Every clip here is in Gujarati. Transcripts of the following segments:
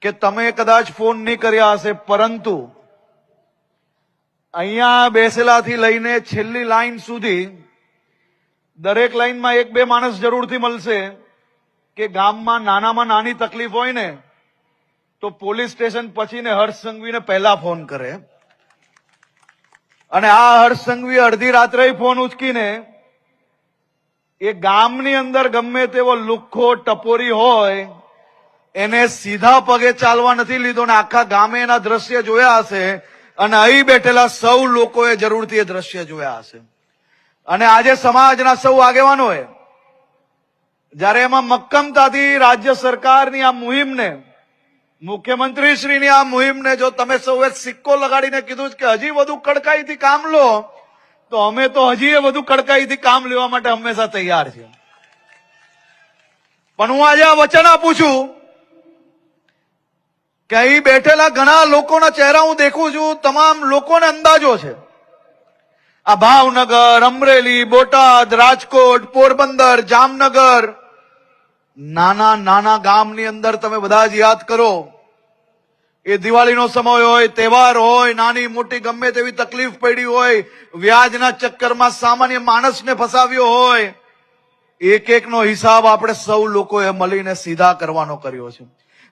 કે તમે કદાચ ફોન નહીં કર્યા હશે, પરંતુ અહીંયા બેસેલાથી લઈને છેલ્લી લાઈન સુધી દરેક લાઈનમાં એક બે માણસ જરૂરથી મળશે કે ગામમાં નાનામાં નાની તકલીફ હોય ને તો પોલીસ સ્ટેશન પછી ને હર્ષ સંઘવીને પહેલા ફોન કરે, અને આ હર્ષ સંઘવી અડધી રાત્રે ફોન ઉચકીને એ ગામની અંદર ગમે તેવો લુખ્ખો ટપોરી હોય એને સીધા પગે ચાલવા નથી લીધો ને આખા ગામે એના દ્રશ્ય જોયા હશે, અને અહીં બેઠેલા સૌ લોકોએ જરૂરથી એ દ્રશ્ય જોયા હશે. અને આજે સમાજના સૌ આગેવાનોએ જયારે એમાં મક્કમતાથી રાજ્ય સરકારની આ મુહિમને, મુખ્યમંત્રીશ્રીની આ મુહિમને જો તમે સૌએ સિક્કો લગાડીને કીધું કે હજી વધુ કડકાઈથી કામ લો, તો અમે તો હજી વધુ કડકાઈથી કામ લેવા માટે હંમેશા તૈયાર છીએ. પણ હું આજે આ વચન આપું છું કે અહીં બેઠેલા ઘણા લોકોના ચહેરા હું દેખું છું, તમામ લોકોને અંદાજો છે. આ ભાવનગર, અમરેલી, બોટાદ, રાજકોટ, પોરબંદર, જામનગર, નાના નાના ગામની અંદર તમે બધા જ યાદ કરો, એ દિવાળીનો સમય હોય, તહેવાર હોય, નાની મોટી ગમે તેવી તકલીફ પડી હોય, વ્યાજના ચક્કરમાં સામાન્ય માણસને ફસાવ્યો હોય, એક એકનો હિસાબ આપણે સૌ લોકોએ મળીને સીધા કરવાનો કર્યો છે.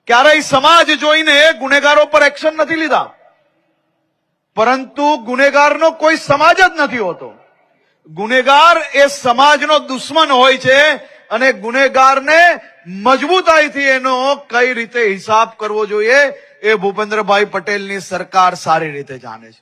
ક્યારેય સમાજ જોઈને ગુનેગારો પર એક્શન નથી લીધા, પરંતુ ગુનેગારનો કોઈ સમાજ જ નથી હોતો. ગુનેગાર એ સમાજનો દુશ્મન હોય છે, અને ગુનેગારને મજબૂતાઈથી એનો કઈ રીતે હિસાબ કરવો જોઈએ એ ભૂપેન્દ્રભાઈ પટેલની સરકાર સારી રીતે જાણે છે.